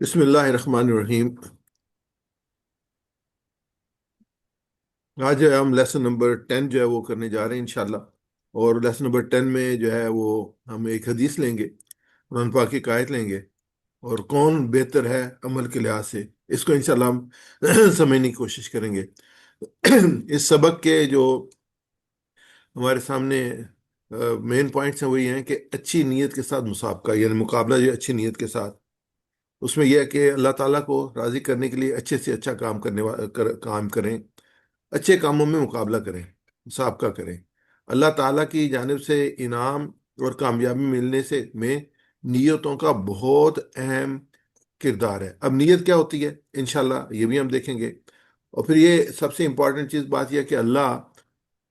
بسم اللہ الرحمن الرحیم۔ آج ہم لیسن نمبر 10 جو ہے وہ کرنے جا رہے ہیں انشاءاللہ۔ اور لیسن نمبر 10 میں جو ہے وہ ہم ایک حدیث لیں گے، قرآن پاک کی ایک آیت لیں گے، اور کون بہتر ہے عمل کے لحاظ سے اس کو انشاءاللہ ہم سمجھنے کی کوشش کریں گے۔ اس سبق کے جو ہمارے سامنے مین پوائنٹس ہیں وہ یہ ہیں کہ اچھی نیت کے ساتھ مسابقہ، یعنی مقابلہ جو اچھی نیت کے ساتھ، اس میں یہ ہے کہ اللہ تعالیٰ کو راضی کرنے کے لیے اچھے سے اچھا کام کام کریں، اچھے کاموں میں مقابلہ کریں، مسابقہ کریں۔ اللہ تعالیٰ کی جانب سے انعام اور کامیابی ملنے سے میں نیتوں کا بہت اہم کردار ہے۔ اب نیت کیا ہوتی ہے انشاءاللہ یہ بھی ہم دیکھیں گے۔ اور پھر یہ سب سے امپورٹنٹ چیز بات یہ ہے کہ اللہ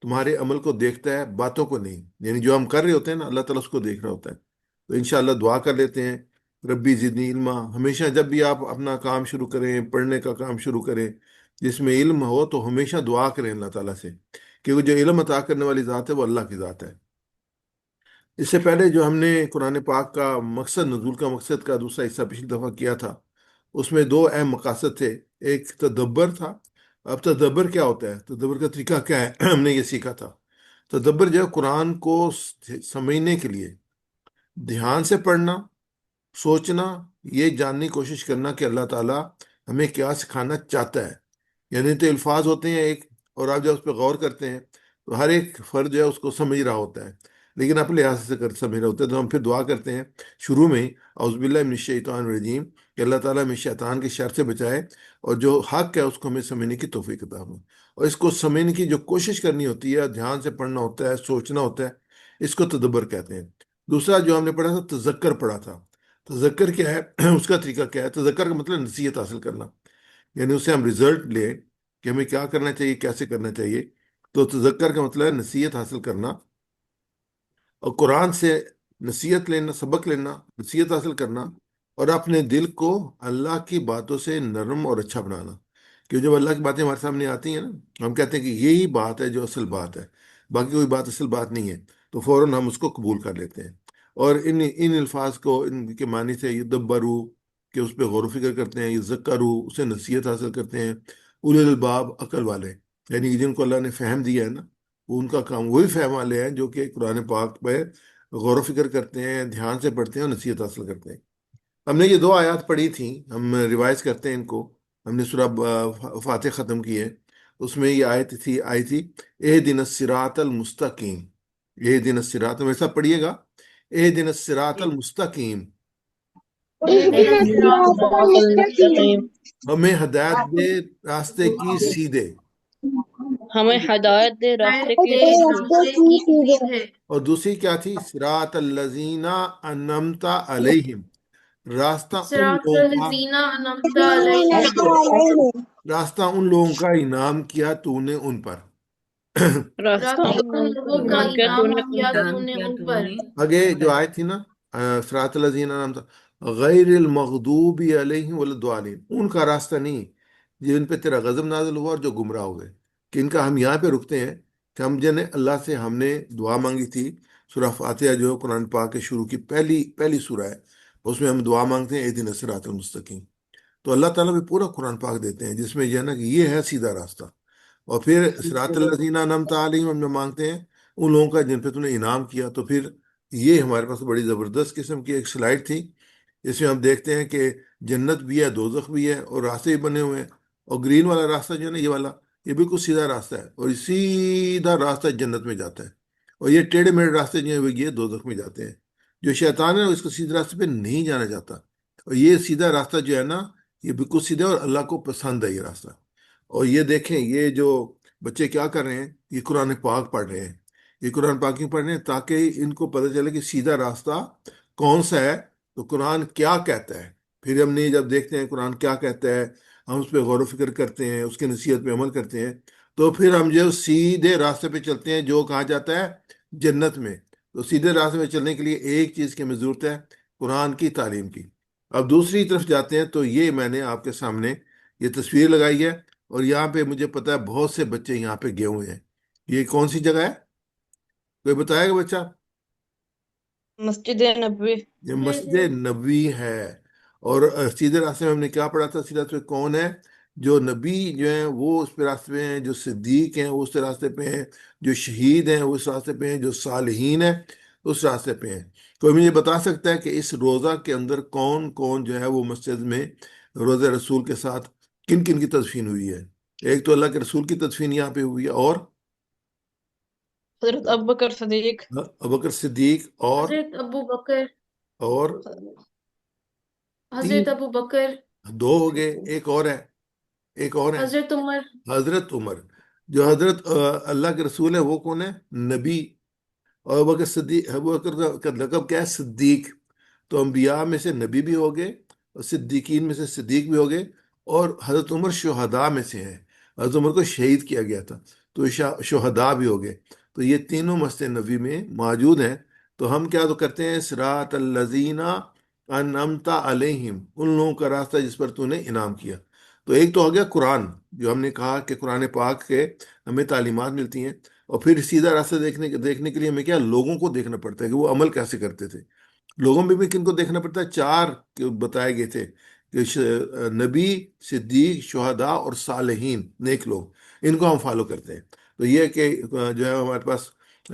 تمہارے عمل کو دیکھتا ہے، باتوں کو نہیں، یعنی جو ہم کر رہے ہوتے ہیں نا اللہ تعالیٰ اس کو دیکھ رہا ہوتا ہے۔ تو انشاءاللہ دعا کر لیتے ہیں، ربی زدنی علما۔ ہمیشہ جب بھی آپ اپنا کام شروع کریں، پڑھنے کا کام شروع کریں جس میں علم ہو، تو ہمیشہ دعا کریں اللہ تعالیٰ سے، کیونکہ جو علم عطا کرنے والی ذات ہے وہ اللہ کی ذات ہے۔ اس سے پہلے جو ہم نے قرآن پاک کا مقصد، نزول کا مقصد کا دوسرا حصہ پچھلی دفعہ کیا تھا، اس میں دو اہم مقاصد تھے۔ ایک تدبر تھا۔ اب تدبر کیا ہوتا ہے، تدبر کا طریقہ کیا ہے ہم نے یہ سیکھا تھا۔ تدبر جو ہے قرآن کو سمجھنے کے لیے دھیان سے پڑھنا، سوچنا، یہ جاننے کی کوشش کرنا کہ اللہ تعالیٰ ہمیں کیا سکھانا چاہتا ہے۔ یعنی تو الفاظ ہوتے ہیں ایک، اور آپ جب اس پہ غور کرتے ہیں تو ہر ایک فرد جو ہے اس کو سمجھ رہا ہوتا ہے، لیکن اپنے لحاظ سے سمجھ رہا ہوتا ہے۔ تو ہم پھر دعا کرتے ہیں شروع میں ہی، اعوذ باللہ من الشیطان الرجیم، کہ اللہ تعالیٰ ہمیں شیطان کی شر سے بچائے، اور جو حق ہے اس کو ہمیں سمجھنے کی توفیق عطا ہو۔ اور اس کو سمجھنے کی جو کوشش کرنی ہوتی ہے، دھیان سے پڑھنا ہوتا ہے، سوچنا ہوتا ہے، اس کو تدبر کہتے ہیں۔ دوسرا جو ہم نے پڑھا تھا تذکر پڑھا تھا۔ تذکر کیا ہے اس کا طریقہ کیا ہے؟ تذکر کا مطلب نصیحت حاصل کرنا، یعنی اسے ہم رزلٹ لیں کہ ہمیں کیا کرنا چاہیے، کیسے کرنا چاہیے۔ تو تذکر کا مطلب ہے نصیحت حاصل کرنا، اور قرآن سے نصیحت لینا، سبق لینا، نصیحت حاصل کرنا، اور اپنے دل کو اللہ کی باتوں سے نرم اور اچھا بنانا۔ کہ جب اللہ کی باتیں ہمارے سامنے آتی ہیں نا، ہم کہتے ہیں کہ یہی بات ہے جو اصل بات ہے، باقی کوئی بات اصل بات نہیں ہے، تو فوراً ہم اس کو قبول کر لیتے ہیں۔ اور ان الفاظ کو، ان کے معنی سے یدبرو، کہ اس پہ غور و فکر کرتے ہیں، یذکرو اسے نصیحت حاصل کرتے ہیں، اولو الالباب عقل والے، یعنی کہ جن کو اللہ نے فہم دیا ہے نا، وہ ان کا کام وہی فہم والے ہیں جو کہ قرآن پاک پہ غور و فکر کرتے ہیں، دھیان سے پڑھتے ہیں اور نصیحت حاصل کرتے ہیں۔ ہم نے یہ دو آیات پڑھی تھیں، ہم ریوائز کرتے ہیں ان کو۔ ہم نے سورہ فاتح ختم کی ہے، اس میں یہ آئی تھی اے دن الصراط المستقیم۔ اے دن الصراط، میرے ساتھ پڑھیے گا، اے دن الصراط المستقیم، اهدنا الصراط صراط المستقيم. المستقیم، ہمیں ہدایت دے راستے کی سیدھے۔ ہمیں ہدایت دے راستے کی ہدایت سیدھی۔ راستے کی سیدھے. اور دوسری کیا تھی؟ صراط الذین انعمت علیہم، راستہ ان صراط لوگوں کا، الذین انعمت علیہم. راستہ ان لوگوں کا انعام کیا تو نے ان پر۔ راستہ راستہ ان ان لوگوں کا لوگوں کا انعام کیا تو انعام نے ان کیا پر۔ تو نے ان پر. آگے جو آیت تھی نا، صراط الذین انعمت غیر المغضوب علیہم ولا الضالین، ان کا راستہ نہیں جن پہ تیرا غضب نازل ہوا اور جو گمراہ ہوئے۔ کہ ان کا ہم یہاں پہ رکتے ہیں کہ ہم جنہیں اللہ سے ہم نے دعا مانگی تھی۔ سورہ فاتحہ جو قرآن پاک کے شروع کی پہلی پہلی سورہ ہے، اس میں ہم دعا مانگتے ہیں اہدنا الصراط المستقیم۔ تو اللہ تعالیٰ بھی پورا قرآن پاک دیتے ہیں جس میں یہ ہے نا کہ یہ ہے سیدھا راستہ۔ اور پھر صراط الذین انعمت علیہم ہم جو مانگتے ہیں ان لوگوں کا جن پہ تو نے انعام کیا۔ تو پھر یہ ہمارے پاس بڑی زبردست قسم کی ایک سلائڈ تھی، اس میں ہم دیکھتے ہیں کہ جنت بھی ہے، دوزخ بھی ہے، اور راستے بھی بنے ہوئے ہیں۔ اور گرین والا راستہ جو ہے نا، یہ والا، یہ بالکل سیدھا راستہ ہے، اور یہ سیدھا راستہ جنت میں جاتا ہے۔ اور یہ ٹیڑھے میڑھے راستے جو ہیں وہ یہ دوزخ میں جاتے ہیں۔ جو شیطان ہے اس کو سیدھے راستے پہ نہیں جانا جاتا، اور یہ سیدھا راستہ جو ہے نا یہ بالکل سیدھا، اور اللہ کو پسند ہے یہ راستہ۔ اور یہ دیکھیں یہ جو بچے کیا کر رہے ہیں، یہ قرآن پاک پڑھ رہے ہیں۔ یہ قرآن پاک کیوں پڑھ رہے ہیں؟ تاکہ ان کو پتہ چلے کہ سیدھا راستہ کون سا ہے، تو قرآن کیا کہتا ہے۔ پھر ہم نے جب دیکھتے ہیں قرآن کیا کہتا ہے، ہم اس پہ غور و فکر کرتے ہیں، اس کی نصیحت پہ عمل کرتے ہیں، تو پھر ہم جو سیدھے راستے پہ چلتے ہیں جو کہا جاتا ہے جنت میں۔ تو سیدھے راستے پہ چلنے کے لیے ایک چیز کی ہمیں ضرورت ہے، قرآن کی تعلیم کی۔ اب دوسری طرف جاتے ہیں تو یہ میں نے آپ کے سامنے یہ تصویر لگائی ہے، اور یہاں پہ مجھے پتا ہے بہت سے بچے یہاں پہ گئے ہوئے ہیں۔ یہ کون سی جگہ ہے، کوئی بتائے گا بچہ؟ مسجد نبوی۔ یہ مسجد نبوی ہے۔ اور سیدھے راستے میں ہم نے کیا پڑھا تھا؟ سیدھے راستے پہ کون ہے؟ جو نبی جو ہیں وہ اس پہ راستے پہ ہیں، جو صدیق ہیں وہ اس راستے پہ ہیں، جو شہید ہیں وہ اس راستے پہ ہیں، جو صالحین ہیں اس راستے پہ ہیں۔ کوئی مجھے بتا سکتا ہے کہ اس روزہ کے اندر کون کون جو ہے وہ مسجد میں روزہ رسول کے ساتھ کن کن کی تدفین ہوئی ہے؟ ایک تو اللہ کے رسول کی تدفین یہاں پہ ہوئی ہے، اور حضرت ابو بکر صدیق، ابوبکر صدیق، حضرت ابو بکر اور حضرت تین، ابو بکر دو ہو گئے، ایک اور ہے، ایک اور ہے، حضرت عمر حضرت عمر۔ جو حضرت اللہ کے رسول ہے وہ کون ہے؟ نبی۔ اور ابو بکر صدیق، ابو بکر کا لقب کیا ہے؟ صدیق۔ تو انبیاء میں سے نبی بھی ہو گئے، اور صدیقین میں سے صدیق بھی ہو گئے، اور حضرت عمر شہداء میں سے ہیں، حضرت عمر کو شہید کیا گیا تھا، تو یہ شہداء بھی ہو گئے۔ تو یہ تینوں مسجد نبی میں موجود ہیں۔ تو ہم کیا تو کرتے ہیں؟ صراط الذین انعمت علیہم، ان لوگوں کا راستہ جس پر تو نے انعام کیا۔ تو ایک تو ہو گیا قرآن، جو ہم نے کہا کہ قرآن پاک کے ہمیں تعلیمات ملتی ہیں، اور پھر سیدھا راستہ دیکھنے کے لیے ہمیں کیا لوگوں کو دیکھنا پڑتا ہے کہ وہ عمل کیسے کرتے تھے۔ لوگوں میں بھی کن کو دیکھنا پڑتا ہے؟ چار بتائے گئے تھے کہ نبی، صدیق، شہداء اور صالحین، نیک لوگ، ان کو ہم فالو کرتے ہیں۔ تو یہ کہ جو ہے ہمارے پاس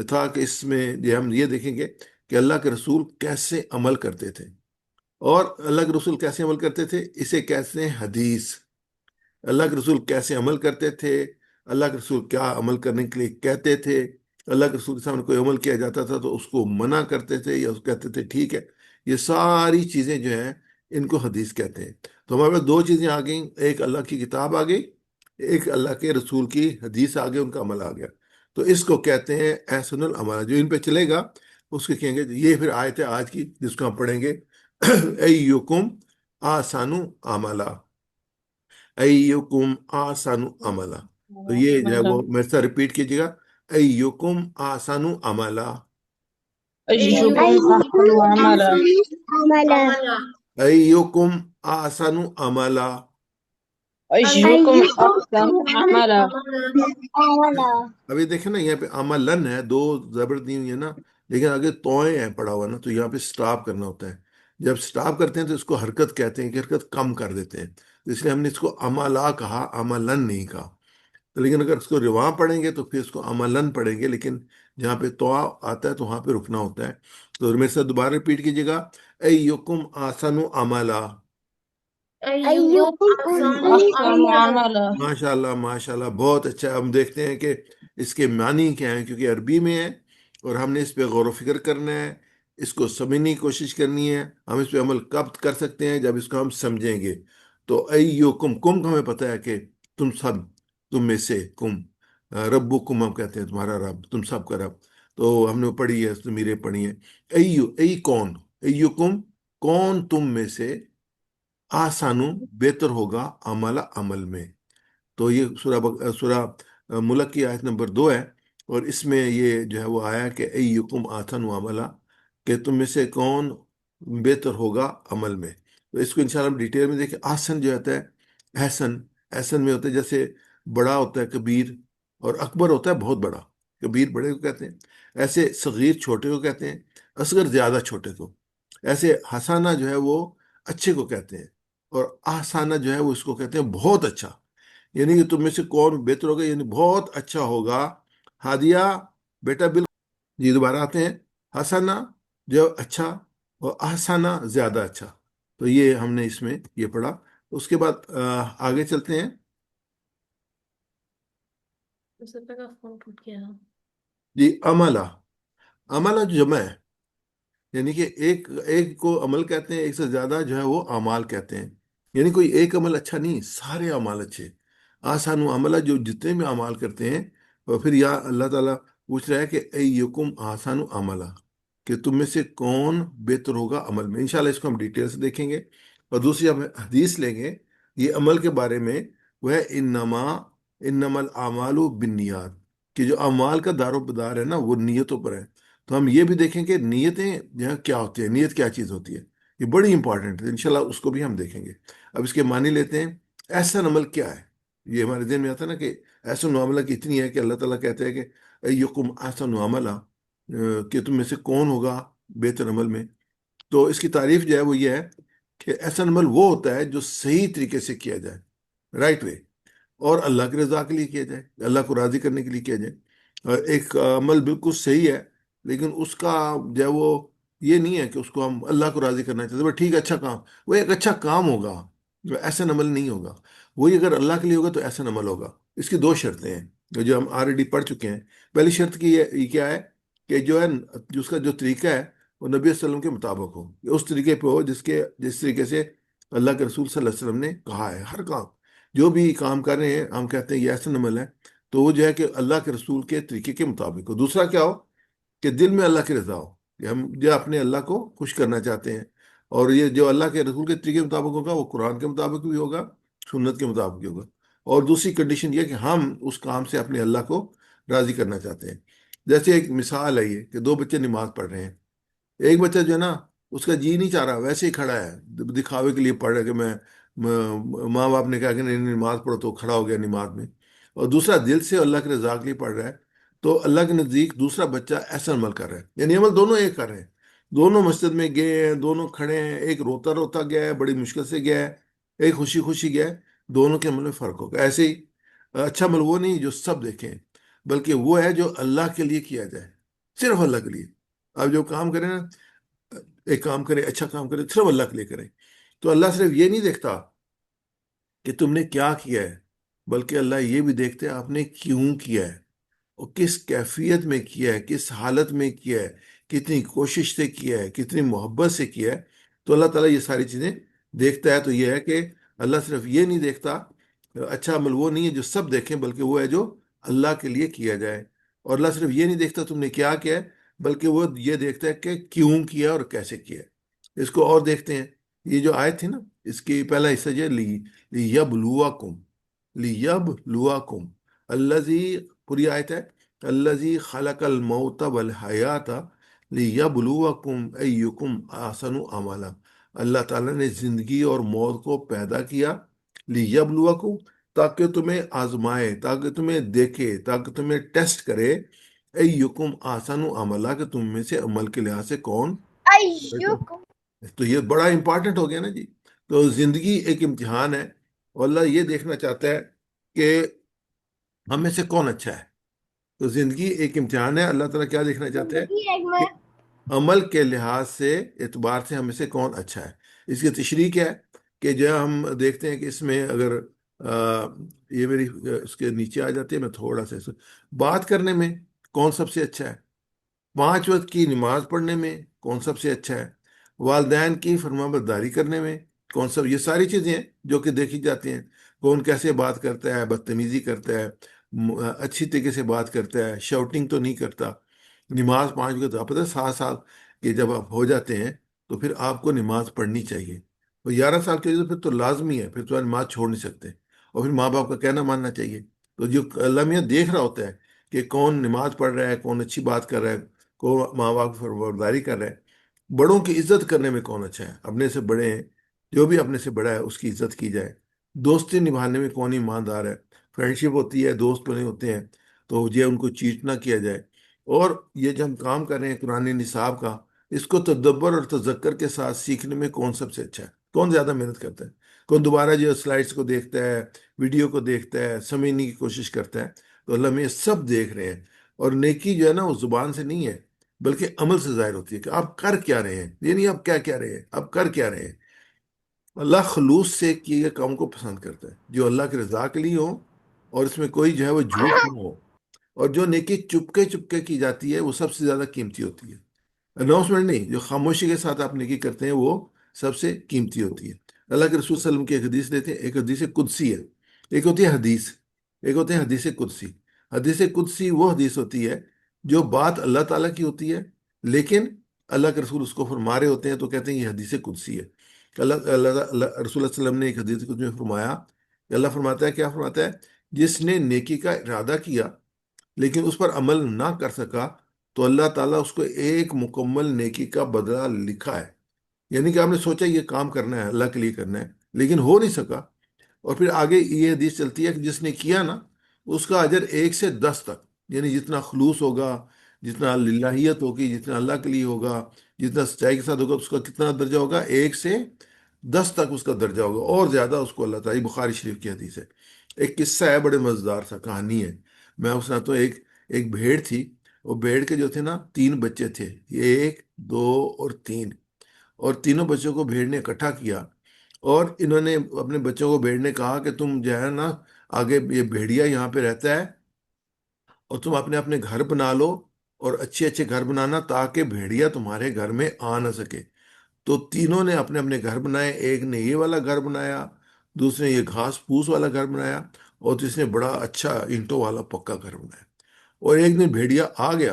تھا کہ اس میں جو ہم یہ دیکھیں گے کہ اللہ کے رسول کیسے عمل کرتے تھے، اور اللہ کے رسول کیسے عمل کرتے تھے اسے کہتے ہیں حدیث۔ اللہ کے رسول کیسے عمل کرتے تھے، اللہ کے رسول کیا عمل کرنے کے لیے کہتے تھے، اللہ کے رسول کے سامنے کوئی عمل کیا جاتا تھا تو اس کو منع کرتے تھے یا اس کہتے تھے ٹھیک ہے، یہ ساری چیزیں جو ہیں ان کو حدیث کہتے ہیں۔ تو ہمارے پاس دو چیزیں آ گئیں، ایک اللہ کی کتاب آ گئی، ایک اللہ کے رسول کی حدیث آ گئی، ان کا عمل آ گیا۔ تو اس کو کہتے ہیں احسن العمل۔ جو ان پہ چلے گا اس کو کہیں گے، یہ پھر آیت ہے آج کی جس کو ہم پڑھیں گے، ایکم آسانو عملا، ایکم آسانو عملا۔ تو یہ جو ہے وہ میرے ساتھ ریپیٹ کیجیے گا، ایکم آسانو عملا، ایہم ایوکم احسن عملا، عملا ایکم آسانو عملا۔ ایہم ایوکم احسن عملا۔ عملا ابھی دیکھیں نا یہاں پہ عملن ہے، دو زبر دی ہوئی ہے نا، لیکن آگے توئیں ہیں پڑا ہوا نا، تو یہاں پہ سٹاپ کرنا ہوتا ہے۔ جب سٹاپ کرتے ہیں تو اس کو حرکت کہتے ہیں، کہ حرکت کم کر دیتے ہیں، تو اس لیے ہم نے اس کو عملا کہا، عملن نہیں کہا۔ تو لیکن اگر اس کو رواں پڑھیں گے تو پھر اس کو عملن پڑھیں گے، لیکن جہاں پہ تو آتا ہے تو وہاں پہ رکنا ہوتا ہے۔ تو میرے ساتھ دوبارہ ریپیٹ کیجیے گا، ایکم آسن عملا۔ ایوکم ایہم آسان احسن عملا عملا۔ ماشاء اللہ ماشاء اللہ، بہت اچھا۔ ہم دیکھتے ہیں کہ اس کے معنی کیا ہیں، کیونکہ عربی میں ہے اور ہم نے اس پہ غور و فکر کرنا ہے، اس کو سمجھنے کی کوشش کرنی ہے۔ ہم اس پہ عمل کب کر سکتے ہیں؟ جب اس کو ہم سمجھیں گے۔ تو ایوکم، کم کا ہمیں پتہ ہے کہ تم سب، تم میں سے، کم ربکم ہم کہتے ہیں تمہارا رب، تم سب کا رب۔ تو ہم نے پڑھی ہے، ضمیریں پڑھی ہیں۔ ای کون، ایوکم کون تم میں سے، آسانو بہتر ہوگا، عمل عمل میں۔ تو یہ سورہ ملک کی آیت نمبر 2 ہے، اور اس میں یہ جو ہے وہ آیا کہ ایکم آسن عملا، کہ تم میں سے کون بہتر ہوگا عمل میں۔ تو اس کو انشاءاللہ ہم ڈیٹیل میں دیکھیں۔ آسن جو ہوتا ہے، احسن، احسن میں ہوتا ہے جیسے بڑا ہوتا ہے کبیر، اور اکبر ہوتا ہے بہت بڑا، کبیر بڑے کو کہتے ہیں، ایسے صغیر چھوٹے کو کہتے ہیں، اصغر زیادہ چھوٹے کو، ایسے حسانہ جو ہے وہ اچھے کو کہتے ہیں، اور احسانہ جو ہے وہ اس کو کہتے ہیں بہت اچھا۔ یعنی کہ تم میں سے کون بہتر ہوگا، یعنی بہت اچھا ہوگا۔ ہادیہ بیٹا بالکل، جی دوبارہ آتے ہیں، حسنہ جو اچھا، اور احسانہ زیادہ اچھا۔ تو یہ ہم نے اس میں یہ پڑھا۔ اس کے بعد آگے چلتے ہیں۔ سپے کا فون ٹوٹ گیا۔ جی عملہ، عملہ جو جمع ہے، یعنی کہ ایک ایک کو عمل کہتے ہیں، ایک سے زیادہ جو ہے وہ اعمال کہتے ہیں۔ یعنی کوئی ایک عمل اچھا نہیں، سارے اعمال اچھے۔ آسان و عملہ جو جتنے بھی اعمال کرتے ہیں، اور پھر یا اللہ تعالیٰ پوچھ رہا ہے کہ ایکم آسان و عملہ، کہ تم میں سے کون بہتر ہوگا عمل میں۔ انشاءاللہ اس کو ہم ڈیٹیل سے دیکھیں گے، اور دوسری ہم حدیث لیں گے یہ عمل کے بارے میں، وہ ہے انما الاعمال بالنیات، کہ جو اعمال کا دار و مدار ہے نا وہ نیتوں پر ہے۔ تو ہم یہ بھی دیکھیں کہ نیتیں جو ہے کیا ہوتی ہیں، نیت کیا چیز ہوتی ہے، یہ بڑی امپورٹنٹ ہے، انشاءاللہ اس کو بھی ہم دیکھیں گے۔ اب اس کے معنی لیتے ہیں۔ احسن عمل کیا ہے؟ یہ ہمارے ذہن میں آتا ہے نا کہ احسن عملہ کی اتنی ہے کہ اللہ تعالیٰ کہتے ہیں کہ ایکم احسن عملہ، کہ تم میں سے کون ہوگا بہتر عمل میں۔ تو اس کی تعریف جو ہے وہ یہ ہے کہ احسن عمل وہ ہوتا ہے جو صحیح طریقے سے کیا جائے، رائٹ وے، اور اللہ کی رضا کے لیے کیا جائے، اللہ کو راضی کرنے کے لیے کیا جائے۔ اور ایک عمل بالکل صحیح ہے لیکن اس کا جو ہے وہ یہ نہیں ہے کہ اس کو ہم اللہ کو راضی کرنا چاہتے ہیں، بس ٹھیک ہے اچھا کام، وہ ایک اچھا کام ہوگا جو احسن عمل نہیں ہوگا۔ وہی اگر اللہ کے لیے ہوگا تو احسن عمل ہوگا۔ اس کی دو شرطیں ہیں جو ہم آلریڈی پڑھ چکے ہیں۔ پہلی شرط کی یہ کیا ہے کہ جو ہے جو اس کا جو طریقہ ہے وہ نبی صلی اللہ علیہ وسلم کے مطابق ہو، اس طریقے پہ ہو جس طریقے سے اللہ کے رسول صلی اللہ علیہ وسلم نے کہا ہے۔ ہر کام جو بھی کام کر رہے ہیں ہم کہتے ہیں یہ احسن عمل ہے، تو وہ جو ہے کہ اللہ کے رسول کے طریقے کے مطابق ہو۔ دوسرا کیا ہو کہ دل میں اللہ کی رضا ہو، کہ ہم جو اپنے اللہ کو خوش کرنا چاہتے ہیں، اور یہ جو اللہ کے رسول کے طریقے کے مطابق ہوگا وہ قرآن کے مطابق بھی ہوگا، سنت کے مطابق بھی ہوگا۔ اور دوسری کنڈیشن یہ کہ ہم اس کام سے اپنے اللہ کو راضی کرنا چاہتے ہیں۔ جیسے ایک مثال ہے یہ کہ دو بچے نماز پڑھ رہے ہیں، ایک بچہ جو ہے نا اس کا جی نہیں چاہ رہا، ویسے ہی کھڑا ہے، دکھاوے کے لیے پڑھ رہا ہے کہ ماں باپ نے کہا کہ نہیں نماز پڑھو تو کھڑا ہو گیا نماز میں، اور دوسرا دل سے اللہ کے رضا کے لیے پڑھ رہا ہے، تو اللہ کے نزدیک دوسرا بچہ ایسا عمل کر رہا ہے، یعنی عمل دونوں ایک کر رہے ہیں، دونوں مسجد میں گئے ہیں، دونوں کھڑے ہیں، ایک روتا روتا گیا ہے، بڑی مشکل سے گیا ہے، ایک خوشی خوشی گیا ہے، دونوں کے عمل میں فرق ہوگا۔ ایسے ہی اچھا عمل وہ نہیں جو سب دیکھیں، بلکہ وہ ہے جو اللہ کے لیے کیا جائے، صرف اللہ کے لیے۔ آپ جو کام کریں نا، ایک کام کریں، اچھا کام کریں، صرف اللہ کے لیے کریں، تو اللہ صرف یہ نہیں دیکھتا کہ تم نے کیا کیا ہے، بلکہ اللہ یہ بھی دیکھتے ہیں آپ نے کیوں کیا ہے، اور کس کیفیت میں کیا ہے، کس حالت میں کیا ہے، کتنی کوشش سے کیا ہے، کتنی محبت سے کیا ہے۔ تو اللہ تعالیٰ یہ ساری چیزیں دیکھتا ہے۔ تو یہ ہے کہ اللہ صرف یہ نہیں دیکھتا، اچھا عمل وہ نہیں ہے جو سب دیکھیں، بلکہ وہ ہے جو اللہ کے لیے کیا جائے۔ اور اللہ صرف یہ نہیں دیکھتا تم نے کیا کیا ہے، بلکہ وہ یہ دیکھتا ہے کہ کیوں کیا اور کیسے کیا ہے۔ اس کو اور دیکھتے ہیں، یہ جو آیت تھی نا اس کی پہلا حصہ جو ہے لیبلواکم، لیبلواکم الذی، پوری آیت ہے الذی خلق الموت والحیات لیبلوکم ایکم احسن عملا۔ اللہ تعالیٰ نے زندگی اور موت کو پیدا کیا لیبلوکم، تاکہ تمہیں آزمائے، تاکہ تمہیں دیکھے، تاکہ تمہیں ٹیسٹ کرے، ایکم احسن عملا، کہ تم میں سے عمل کے لحاظ سے کون۔ تو یہ بڑا امپارٹنٹ ہو گیا نا جی۔ تو زندگی ایک امتحان ہے، اور اللہ یہ دیکھنا چاہتا ہے کہ ہم میں سے کون اچھا ہے۔ تو زندگی ایک امتحان ہے، اللہ تعالیٰ کیا دیکھنا چاہتے ہیں کہ عمل کے لحاظ سے، اعتبار سے ہم میں سے کون اچھا ہے۔ اس کی تشریح کیا ہے کہ جو ہم دیکھتے ہیں کہ اس میں اگر یہ میری اس کے نیچے آ جاتی ہے، میں تھوڑا سا بات کرنے میں کون سب سے اچھا ہے، 5 وقت کی نماز پڑھنے میں کون سب سے اچھا ہے، والدین کی فرما برداری کرنے میں کون سب، یہ ساری چیزیں ہیں جو کہ دیکھی جاتی ہیں۔ کون کیسے بات کرتا ہے، بدتمیزی کرتا ہے، اچھی طریقے سے بات کرتا ہے، شاؤٹنگ تو نہیں کرتا۔ نماز 5 وقت، آپ پتہ ہے 7 سال کے جب آپ ہو جاتے ہیں تو پھر آپ کو نماز پڑھنی چاہیے، اور 11 سال کے تو پھر تو لازمی ہے، پھر تو آپ نماز چھوڑ نہیں سکتے، اور پھر ماں باپ کا کہنا ماننا چاہیے۔ تو جو اللہ میاں دیکھ رہا ہوتا ہے کہ کون نماز پڑھ رہا ہے، کون اچھی بات کر رہا ہے، کون ماں باپ کی فرمانبرداری کر رہا ہے، بڑوں کی عزت کرنے میں کون اچھا ہے، اپنے سے بڑے ہیں، جو بھی اپنے سے بڑا ہے اس کی عزت کی جائے، دوستی نبھانے میں کون ایماندار ہے، فرینڈشپ ہوتی ہے، دوست بنے ہوتے ہیں تو یہ ان کو چیٹ نہ کیا جائے۔ اور یہ جو ہم کام کر رہے ہیں قرآن نصاب کا، اس کو تدبر اور تذکر کے ساتھ سیکھنے میں کون سب سے اچھا ہے، کون زیادہ محنت کرتا ہے، کون دوبارہ جو سلائڈس کو دیکھتا ہے، ویڈیو کو دیکھتا ہے، سمجھنے کی کوشش کرتا ہے۔ تو اللہ میں یہ سب دیکھ رہے ہیں، اور نیکی جو ہے نا وہ زبان سے نہیں ہے بلکہ عمل سے ظاہر ہوتی ہے، کہ آپ کر کیا رہے ہیں، یہ نہیں آپ کیا کیا رہے ہیں، آپ کر کیا رہے ہیں۔ اللہ خلوص سے کیے گئے کام کو پسند کرتا ہے، جو اللہ کی رضا کے لیے ہو، اور اس میں کوئی جو ہے وہ جھوٹ نہ ہو، اور جو نیکی چپکے چپکے کی جاتی ہے وہ سب سے زیادہ قیمتی ہوتی ہے۔ اناؤنسمنٹ نہیں، جو خاموشی کے ساتھ آپ نیکی کرتے ہیں وہ سب سے قیمتی ہوتی ہے۔ اللہ کے رسول صلی اللہ علیہ وسلم کی ایک حدیث لیتے ہیں، ایک حدیث قدسی ہے، ایک ہوتی ہے حدیث، ایک ہوتے ہیں حدیث قدسی۔ حدیث قدسی وہ حدیث ہوتی ہے جو بات اللہ تعالیٰ کی ہوتی ہے، لیکن اللہ کے رسول اس کو فرما رہے ہوتے ہیں تو کہتے ہیں یہ حدیث قدسی ہے۔ رسول اللہ صلی اللہ علیہ وسلم نے ایک حدیث قدسی میں فرمایا کہ اللہ فرماتا ہے، کیا فرماتا ہے، جس نے نیکی کا ارادہ کیا لیکن اس پر عمل نہ کر سکا تو اللہ تعالیٰ اس کو ایک مکمل نیکی کا بدلہ لکھا ہے۔ یعنی کہ آپ نے سوچا یہ کام کرنا ہے، اللہ کے لیے کرنا ہے، لیکن ہو نہیں سکا، اور پھر آگے یہ حدیث چلتی ہے کہ جس نے کیا نا اس کا اجر 1 سے 10 تک، یعنی جتنا خلوص ہوگا، جتنا للہیت ہوگی، جتنا اللہ کے لیے ہوگا، جتنا سچائی کے ساتھ ہوگا، اس کا کتنا درجہ ہوگا، 1 سے 10 تک اس کا درجہ ہوگا، اور زیادہ اس کو اللہ تعالیٰ، یہ بخاری شریف کی حدیث ہے۔ ایک قصہ ہے، بڑے مزیدار سا کہانی ہے، میں اس سناتا ہوں۔ ایک بھیڑ تھی، وہ بھیڑ کے جو تھے نا 3 بچے تھے، ایک، دو اور تین، اور تینوں بچوں کو بھیڑ نے اکٹھا کیا، اور انہوں نے اپنے بچوں کو، بھیڑ نے کہا کہ تم جو ہے نا، آگے یہ بھیڑیا یہاں پہ رہتا ہے، اور تم اپنے اپنے گھر بنا لو، اور اچھے اچھے گھر بنانا تاکہ بھیڑیا تمہارے گھر میں آ نہ سکے۔ تو تینوں نے اپنے اپنے گھر بنائے، ایک نے یہ والا گھر بنایا، دوسرے نے یہ گھاس پھوس والا گھر بنایا، اور تیسرے نے بڑا اچھا اینٹوں والا پکا گھر بنایا۔ اور ایک دن بھیڑیا آ گیا،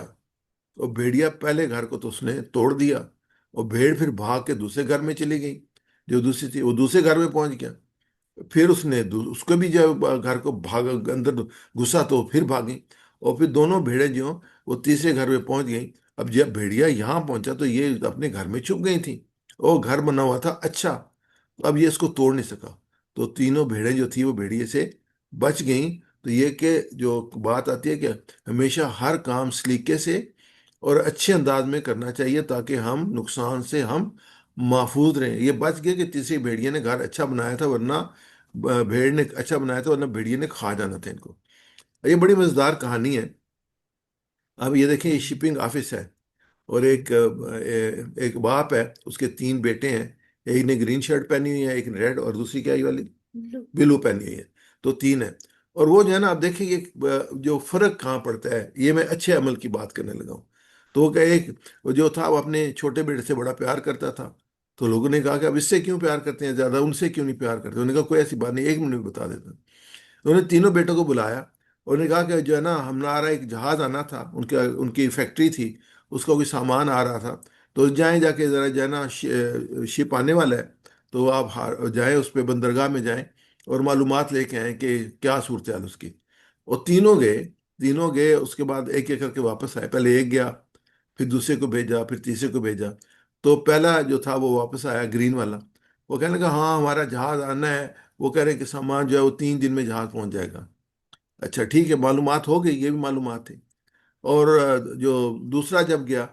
اور بھیڑیا پہلے گھر کو تو اس نے توڑ دیا، اور بھیڑ پھر بھاگ کے دوسرے گھر میں چلی گئی، جو دوسری تھی وہ دوسرے گھر میں پہنچ گیا، پھر اس نے اس کو بھی جب گھر کو بھاگ اندر گھسا تو پھر بھاگی، اور پھر دونوں بھیڑیں جو وہ تیسرے گھر میں پہنچ گئیں۔ اب جب بھیڑیا یہاں پہنچا تو یہ اپنے گھر میں چھپ گئی تھیں، اور گھر بنا ہوا تھا اچھا، اب یہ اس کو توڑ نہیں سکا، تو تینوں بھیڑیں جو تھی وہ بھیڑیے سے بچ گئیں۔ تو یہ کہ جو بات آتی ہے کہ ہمیشہ ہر کام سلیقے سے اور اچھے انداز میں کرنا چاہیے تاکہ ہم نقصان سے ہم محفوظ رہیں۔ یہ بچ گئے کہ تیسری بھیڑیے نے گھر اچھا بنایا تھا، ورنہ بھیڑ نے اچھا بنایا تھا ورنہ بھیڑیے نے کھا جانا تھا ان کو۔ یہ بڑی مزیدار کہانی ہے۔ اب یہ دیکھیں، یہ شپنگ آفس ہے، اور ایک باپ ہے، اس کے 3 بیٹے ہیں، ایک نے گرین شرٹ پہنی ہوئی ہے، ایک نے ریڈ، اور دوسری کیا یہ والی بلو بلو پہنی ہوئی ہے، تو 3 ہیں۔ اور وہ جو ہے نا، آپ دیکھیں یہ جو فرق کہاں پڑتا ہے، یہ میں اچھے عمل کی بات کرنے لگا ہوں۔ تو وہ کہ ایک وہ جو تھا، وہ اپنے چھوٹے بیٹے سے بڑا پیار کرتا تھا، تو لوگوں نے کہا کہ اب اس سے کیوں پیار کرتے ہیں زیادہ، ان سے کیوں نہیں پیار کرتے؟ انہوں نے کہا کوئی ایسی بات نہیں، 1 منٹ میں بتا دیتا ہوں۔ انہوں نے تینوں بیٹوں کو بلایا، اور انہوں نے کہا کہ جو ہے نا، ہمارا ایک جہاز آنا تھا، ان کی فیکٹری تھی، اس کا کوئی سامان آ رہا تھا، تو جائیں جا کے ذرا جو ہے نا، شپ آنے والا ہے، تو آپ جائیں اس پہ بندرگاہ میں جائیں، اور معلومات لے کے آئیں کہ کیا صورتحال اس کی۔ اور تینوں گئے، اس کے بعد ایک ایک کر کے واپس آئے، پہلے ایک گیا، پھر دوسرے کو بھیجا، پھر تیسرے کو بھیجا۔ تو پہلا جو تھا وہ واپس آیا، گرین والا، وہ کہنے لگا ہاں ہمارا جہاز آنا ہے، وہ کہہ رہے ہیں کہ سامان جو ہے وہ 3 دن میں جہاز پہنچ جائے گا۔ اچھا ٹھیک ہے، معلومات ہو گئی، یہ بھی معلومات تھی۔ اور جو دوسرا جب گیا،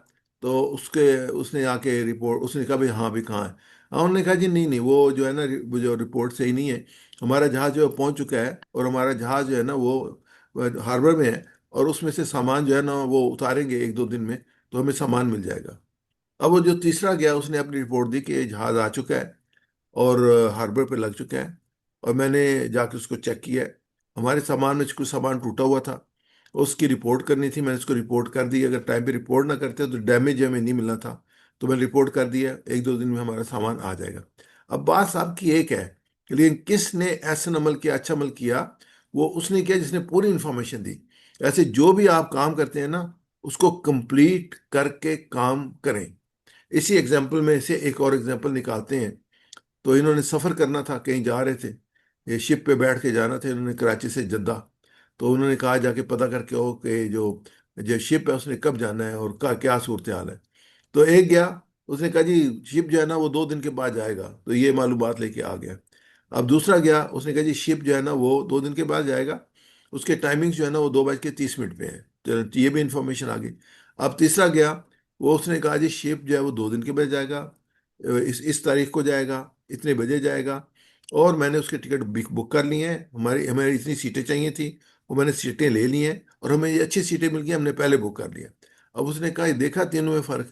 تو اس نے آ کے رپورٹ، اس نے کہا بھائی ہاں بھی کہاں ہے؟ ہاں، انہوں نے کہا جی نہیں نہیں، وہ جو ہے نا، وہ جو رپورٹ صحیح نہیں ہے، ہمارا جہاز جو ہے پہنچ چکا ہے، اور ہمارا جہاز جو ہے نا وہ ہاربر میں ہے، اور اس میں سے سامان جو ہے نا وہ اتاریں گے 1-2 دن میں، تو ہمیں سامان مل جائے گا۔ اب وہ جو تیسرا گیا، اس نے اپنی رپورٹ دی کہ یہ جہاز آ چکا ہے، اور ہاربر پہ لگ چکا ہے، اور میں نے جا کے اس کو چیک کیا ہے، ہمارے سامان میں کچھ سامان ٹوٹا ہوا تھا، اس کی رپورٹ کرنی تھی، میں نے اس کو رپورٹ کر دی، اگر ٹائم پہ رپورٹ نہ کرتے تو ڈیمیج ہمیں نہیں ملنا تھا، تو میں نے رپورٹ کر دیا، 1-2 دن میں ہمارا سامان آ جائے گا۔ اب بات صاحب کی ایک ہے کہ لیکن کس نے ایسا عمل کیا، اچھا عمل کیا؟ وہ اس نے کیا جس نے پوری انفارمیشن دی۔ ایسے جو بھی آپ کام کرتے ہیں نا، اس کو کمپلیٹ کر کے کام کریں۔ اسی ایگزامپل میں سے ایک اور ایگزامپل نکالتے ہیں۔ تو انہوں نے سفر کرنا تھا، کہیں جا رہے تھے، یہ شپ پہ بیٹھ کے جانا تھا انہوں نے، کراچی سے جدہ۔ تو انہوں نے کہا جا کے پتہ کر کے ہو کہ جو شپ ہے اس نے کب جانا ہے، اور کیا صورتحال ہے۔ تو ایک گیا، اس نے کہا جی شپ جو ہے نا وہ 2 دن کے بعد جائے گا، تو یہ معلومات لے کے آ گیا۔ اب دوسرا گیا، اس نے کہا جی شپ جو ہے نا وہ 2 دن کے بعد جائے گا، اس کے ٹائمنگ جو ہے نا وہ 2:30 پہ ہے، تو یہ بھی انفارمیشن آ گئی۔ اب تیسرا گیا، وہ اس نے کہا جی شپ جو ہے وہ 2 دن کے بعد جائے گا، اس تاریخ کو جائے گا، اتنے بجے جائے گا، اور میں نے اس کے ٹکٹ بک کر لی ہیں، ہماری اتنی سیٹیں چاہیے تھیں، وہ میں نے سیٹیں لے لی ہیں، اور ہمیں یہ اچھی سیٹیں مل گئی، ہم نے پہلے بک کر لیا۔ اب اس نے کہا یہ دیکھا تینوں میں فرق؟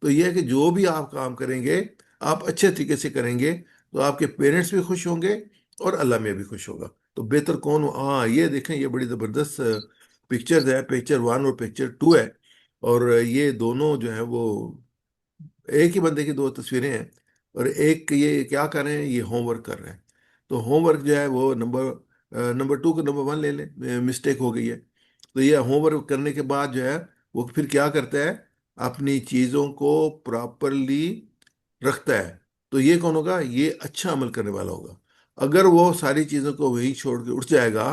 تو یہ ہے کہ جو بھی آپ کام کریں گے، آپ اچھے طریقے سے کریں گے، تو آپ کے پیرنٹس بھی خوش ہوں گے، اور اللہ میں بھی خوش ہوگا۔ تو بہتر کون ہو؟ ہاں یہ دیکھیں، یہ بڑی زبردست پکچرز ہے، پکچر 1 اور پکچر 2 ہے، اور یہ دونوں جو ہیں وہ ایک ہی بندے کی 2 تصویریں ہیں، اور ایک یہ کیا کر رہے ہیں، یہ ہوم ورک کر رہے ہیں۔ تو ہوم ورک جو ہے وہ نمبر 2 کو نمبر 1 لے لیں، مسٹیک ہو گئی ہے، تو یہ ہوم ورک کرنے کے بعد جو ہے وہ پھر کیا کرتا ہے، اپنی چیزوں کو پراپرلی رکھتا ہے۔ تو یہ کون ہوگا؟ یہ اچھا عمل کرنے والا ہوگا۔ اگر وہ ساری چیزوں کو وہی چھوڑ کے اٹھ جائے گا،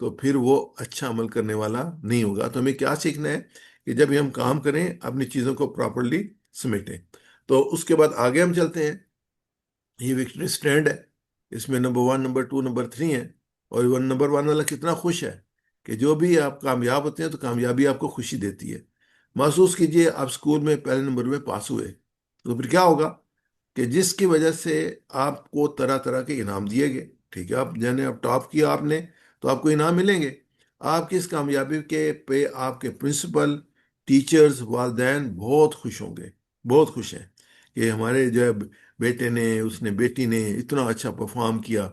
تو پھر وہ اچھا عمل کرنے والا نہیں ہوگا۔ تو ہمیں کیا سیکھنا ہے کہ جب بھی ہم کام کریں، اپنی چیزوں کو پراپرلی سمیٹیں۔ تو اس کے بعد آگے ہم چلتے ہیں، یہ وکٹری اسٹینڈ ہے، اس میں نمبر 1، نمبر 2، نمبر 3 ہے، اور نمبر 1 والا کتنا خوش ہے کہ جو بھی آپ کامیاب ہوتے ہیں تو کامیابی آپ کو خوشی دیتی ہے۔ محسوس کیجئے آپ اسکول میں پہلے نمبر میں پاس ہوئے، تو پھر کیا ہوگا؟ کہ جس کی وجہ سے آپ کو طرح طرح کے انعام دیے گئے. ٹھیک ہے، آپ جانے اب ٹاپ کیا آپ نے تو آپ کو انعام ملیں گے. آپ کی اس کامیابی کے پہ آپ کے پرنسپل، ٹیچرز، والدین بہت خوش ہوں گے، بہت خوش ہیں کہ ہمارے جو ہے بیٹے نے، اس نے بیٹی نے اتنا اچھا پرفارم کیا.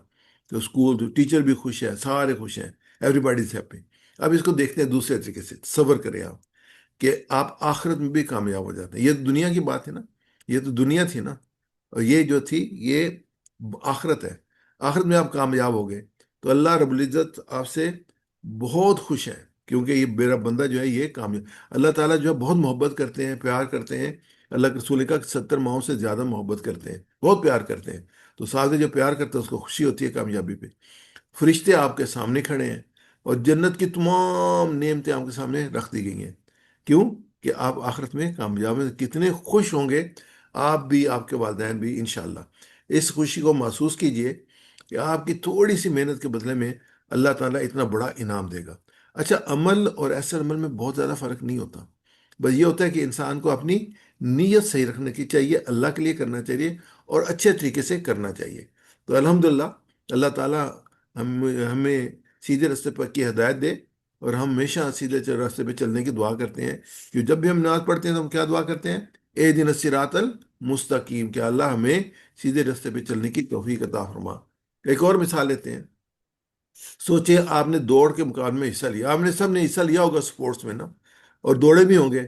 تو اسکول ٹیچر بھی خوش ہے، سارے خوش ہیں، ایوری باڈی از ہیپی. اب اس کو دیکھتے ہیں دوسرے طریقے سے، صبر کریں آپ کہ آپ آخرت میں بھی کامیاب ہو جاتے ہیں. یہ دنیا کی بات ہے نا، یہ تو دنیا تھی نا، اور یہ جو تھی یہ آخرت ہے. آخرت میں آپ کامیاب ہو گئے تو اللہ رب العزت آپ سے بہت خوش ہے، کیونکہ یہ میرا بندہ جو ہے یہ کامیاب. اللہ تعالیٰ جو ہے بہت محبت کرتے ہیں، پیار کرتے ہیں. اللہ کے رسول کا 70 ماہوں سے زیادہ محبت کرتے ہیں، بہت پیار کرتے ہیں. تو ساتھ میں جو پیار کرتے ہیں اس کو خوشی ہوتی ہے کامیابی پہ. فرشتے آپ کے سامنے کھڑے ہیں اور جنت کی تمام نعمتیں آپ کے سامنے رکھ دی گئی ہیں. کیوں؟ کہ آپ آخرت میں کامیاب ہیں. کتنے خوش ہوں گے آپ بھی، آپ کے والدین بھی انشاءاللہ. اس خوشی کو محسوس کیجئے کہ آپ کی تھوڑی سی محنت کے بدلے میں اللہ تعالیٰ اتنا بڑا انعام دے گا. اچھا، عمل اور ایسے عمل میں بہت زیادہ فرق نہیں ہوتا. بس یہ ہوتا ہے کہ انسان کو اپنی نیت صحیح رکھنے کی چاہیے، اللہ کے لیے کرنا چاہیے اور اچھے طریقے سے کرنا چاہیے. تو الحمدللہ اللہ تعالیٰ ہمیں سیدھے راستے پر کی ہدایت دے، اور ہم ہمیشہ سیدھے راستے پہ چلنے کی دعا کرتے ہیں. کہ جب بھی ہم نماز پڑھتے ہیں تو ہم کیا دعا کرتے ہیں؟ اے دن الصراط المستقیم، کہ اللہ ہمیں سیدھے راستے پہ چلنے کی توفیق عطا فرما. ایک اور مثال لیتے ہیں. سوچے آپ نے دوڑ کے مقابلے میں حصہ لیا، آپ نے سب نے حصہ لیا ہوگا سپورٹس میں نا، اور دوڑے بھی ہوں گے.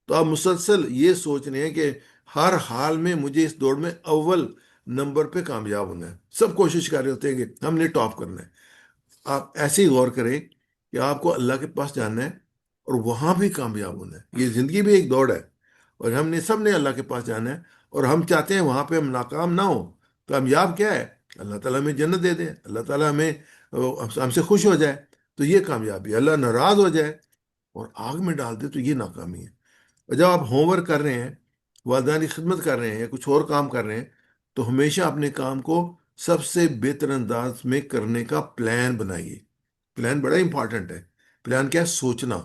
تو آپ مسلسل یہ سوچ رہے ہیں کہ ہر حال میں مجھے اس دوڑ میں اول نمبر پہ کامیاب ہونا ہے. سب کوشش کر رہے ہوتے ہیں کہ ہم نے ٹاپ کرنا ہے. آپ ایسے ہی غور کریں کہ آپ کو اللہ کے پاس جانا ہے اور وہاں بھی کامیاب ہونا ہے. یہ زندگی بھی ایک دوڑ ہے، اور ہم نے سب نے اللہ کے پاس جانا ہے، اور ہم چاہتے ہیں وہاں پہ ہم ناکام نہ ہوں. کامیاب کیا ہے؟ اللہ تعالیٰ ہمیں جنت دے دے، اللہ تعالیٰ ہم سے خوش ہو جائے تو یہ کامیابی ہے. اللہ ناراض ہو جائے اور آگ میں ڈال دے تو یہ ناکامی ہے. اور جب آپ ہوم ورک کر رہے ہیں، والدین کی خدمت کر رہے ہیں یا کچھ اور کام کر رہے ہیں، تو ہمیشہ اپنے کام کو سب سے بہتر انداز میں کرنے کا پلان بنائیے. پلان بڑا امپورٹنٹ ہے. پلان کیا ہے؟ سوچنا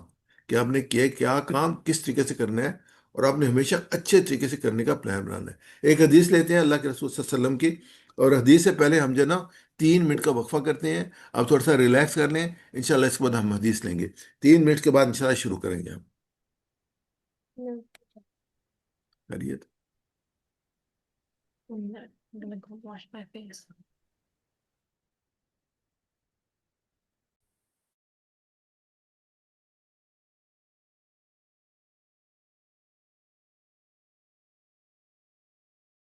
کہ آپ نے کیا کام کس طریقے سے کرنا ہے، اور آپ نے ہمیشہ اچھے طریقے سے کرنے کا پلان بنانا ہے. ایک حدیث لیتے ہیں اللہ کے رسول صلی اللہ علیہ وسلم کی، اور حدیث سے پہلے ہم جو ہے نا 3 منٹ کا وقفہ کرتے ہیں. آپ تھوڑا سا ریلیکس کر لیں، انشاءاللہ اس کے بعد ہم حدیث لیں گے. 3 منٹ کے بعد انشاءاللہ شروع کریں گے ہم. No, خیریت؟ I'm gonna go wash my face.